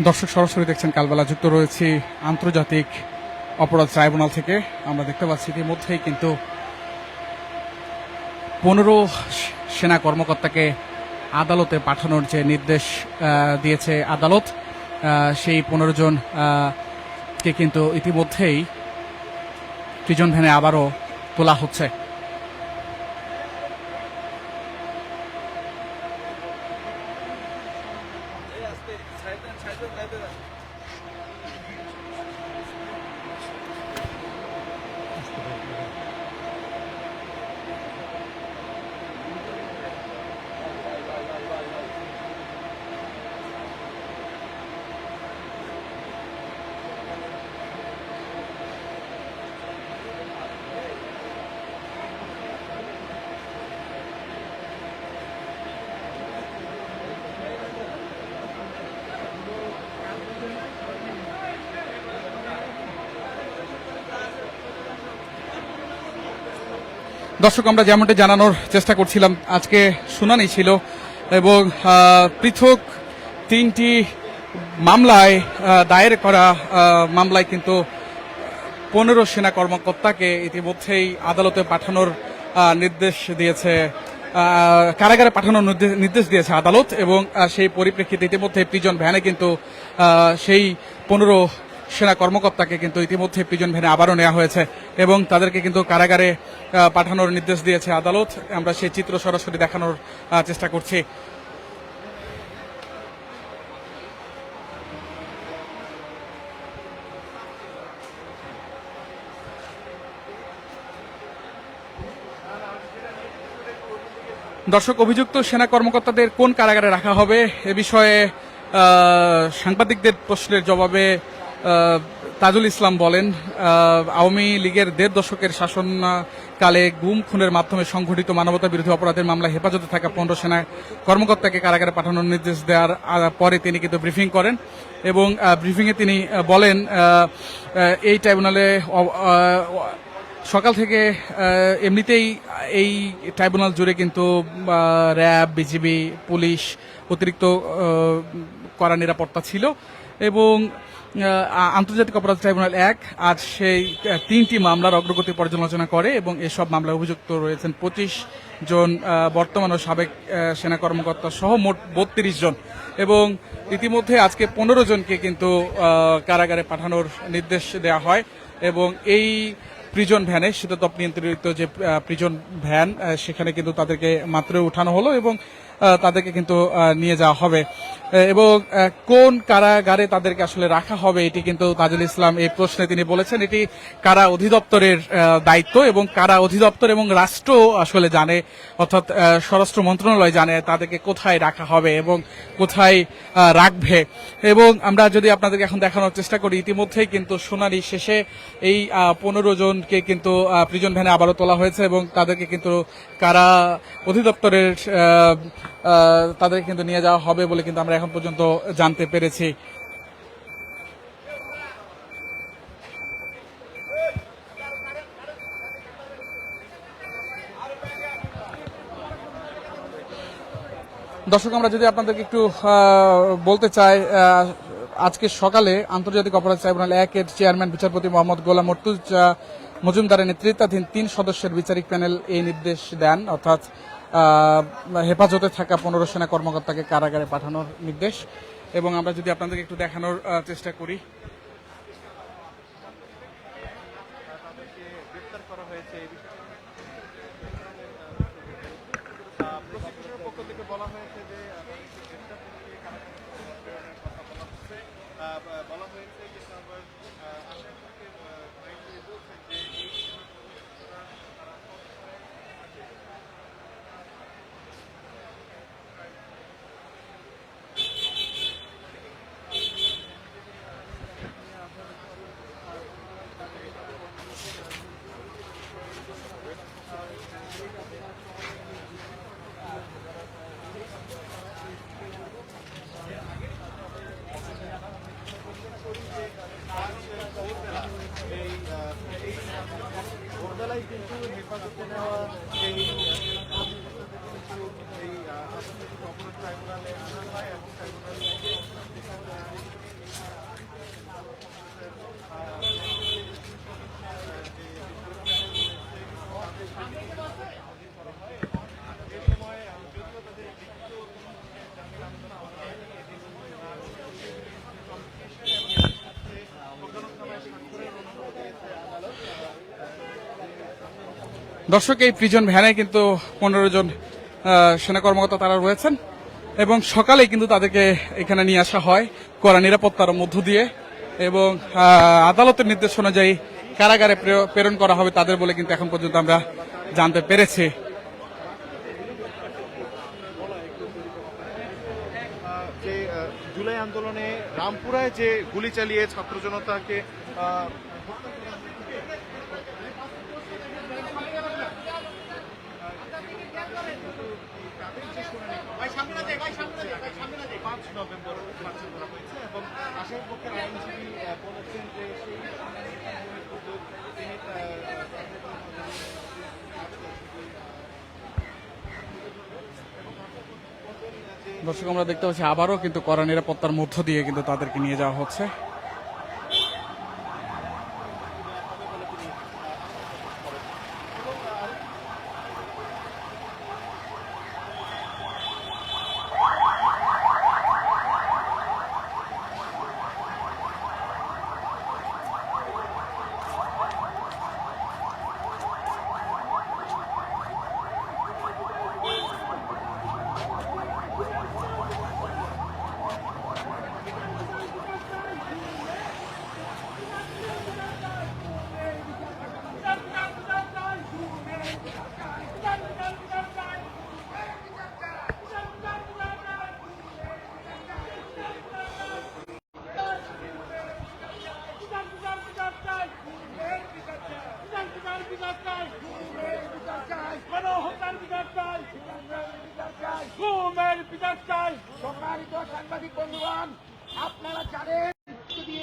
দর্শক সরাসরি দেখছেন কালবেলা, যুক্ত রয়েছে আন্তর্জাতিক অপরাধ ট্রাইব্যুনাল থেকে। আমরা দেখতে পাচ্ছি ইতিমধ্যেই কিন্তু 15 সেনা কর্মকর্তাকে আদালতে পাঠানোর যে নির্দেশ দিয়েছে আদালত, সেই 15 জন কে কিন্তু ইতিমধ্যেই প্রিজন ভ্যানে আবারও তোলা হচ্ছে। দর্শক, আমরা যেমনটি জানানোর চেষ্টা করছিলাম, আজকে শুনানি ছিল এবং পৃথক 3টি মামলায় দায়ের করা মামলায় কিন্তু 15 সেনা কর্মকর্তাকে ইতিমধ্যেই আদালতে পাঠানোর নির্দেশ দিয়েছে, কারাগারে পাঠানোর নির্দেশ দিয়েছে আদালত। এবং সেই পরিপ্রেক্ষিতে ইতিমধ্যে প্রিজন ভ্যানে কিন্তু সেই 15 সেনা কর্মকর্তাকে কিন্তু ইতিমধ্যে প্রিজন ভ্যানে আবারও নেওয়া হয়েছে এবং তাদেরকে কিন্তু কারাগারে পাঠানোর নির্দেশ দিয়েছে আদালত। আমরা সেই চিত্র সরাসরি দেখানোর চেষ্টা করছি। দর্শক, অভিযুক্ত সেনা কর্মকর্তাদের কোন কারাগারে রাখা হবে এ বিষয়ে সাংবাদিকদের প্রশ্নের জবাবে তাজুল ইসলাম বলেন, আওয়ামী লীগের 1.5 দশকের শাসনকালে গুম খুনের মাধ্যমে সংঘটিত মানবতা বিরোধী অপরাধের মামলায় হেফাজতে থাকা 15 সেনা কর্মকর্তাকে কারাগারে পাঠানোর নির্দেশ দেওয়ার পরে তিনি কিন্তু ব্রিফিং করেন এবং ব্রিফিংয়ে তিনি বলেন, এই ট্রাইব্যুনালে সকাল থেকে এমনিতেই এই ট্রাইব্যুনাল জুড়ে কিন্তু র্যাব, বিজিবি, পুলিশ, অতিরিক্ত কড়া নিরাপত্তা ছিল এবং আন্তর্জাতিক অপরাধ ট্রাইব্যুনাল 1 আজ সেই 3টি মামলার অগ্রগতি পর্যালোচনা করে এবং এসব মামলায় অভিযুক্ত রয়েছেন 25 জন বর্তমান ও সাবেক সেনা কর্মকর্তা সহ মোট 32 জন এবং ইতিমধ্যে আজকে 15 জনকে কিন্তু কারাগারে পাঠানোর নির্দেশ দেওয়া হয় এবং এই প্রিজন ভ্যানে, শীতাতপ নিয়ন্ত্রিত যে প্রিজন ভ্যান, সেখানে কিন্তু তাদেরকে মাত্র উঠানো হলো এবং তাদেরকে কিন্তু নিয়ে যাওয়া হবে এবং কোন কারাগারে তাদেরকে আসলে রাখা হবে এটি কিন্তু তাজুল ইসলাম এই প্রশ্নে তিনি বলেছেন এটি কারা অধিদপ্তরের দায়িত্ব এবং কারা অধিদপ্তর এবং রাষ্ট্র আসলে জানে, অর্থাৎ স্বরাষ্ট্র মন্ত্রণালয় জানে তাদেরকে কোথায় রাখা হবে এবং কোথায় রাখবে। এবং আমরা যদি আপনাদেরকে এখন দেখানোর চেষ্টা করি, ইতিমধ্যেই কিন্তু শুনানি শেষে এই 15 জনকে কিন্তু প্রিজন ভ্যানে আবারও তোলা হয়েছে এবং তাদেরকে কিন্তু কারা অধিদপ্তরের তাদের কিন্তু নিয়ে যাওয়া হবে বলে কিন্তু আমরা এখন পর্যন্ত জানতে পেরেছি। দর্শক, আমরা যদি আপনাদেরকে একটু বলতে চাই, আজকে সকালে আন্তর্জাতিক অপরাধ ট্রাইব্যুনাল 1 এর চেয়ারম্যান বিচারপতি মোহাম্মদ গোলাম মর্তুজা মজুমদারের নেতৃত্বাধীন 3 সদস্যের বিচারিক প্যানেল এই নির্দেশ দেন, অর্থাৎ হেফাজতে থাকা 15 সেনা কর্মকর্তাকে কারাগারে পাঠানোর নির্দেশ। এবং আমরা যদি আপনাদেরকে একটু দেখানোর চেষ্টা করি, দর্শক, এই প্রিজন ভ্যানে কিন্তু 15 জন সেনা কর্মকর্তা তারা রয়েছেন এবং সকালে কিন্তু তাদেরকে এখানে নিয়ে আসা হয় কড়া নিরাপত্তার মধ্য দিয়ে এবং আদালতের নির্দেশ অনুযায়ী কারাগারে প্রেরণ করা হবে তাদের বলে কিন্তু এখন পর্যন্ত আমরা জানতে পেরেছি। যে জুলাই আন্দোলনে রামপুরায় যে গুলি চালিয়ে ছাত্র জনতাকে নভেম্বর করা হয়েছে এবং আসামের পক্ষে আইনজীবী বলেছেন যে দর্শক, আমরা দেখতে পাচ্ছি আবারও কিন্তু কড়া নিরাপত্তার মধ্য দিয়ে কিন্তু তাদেরকে নিয়ে যাওয়া হচ্ছে। সম্মানিত সাংবাদিক বন্ধুগণ, আপনারা জানেন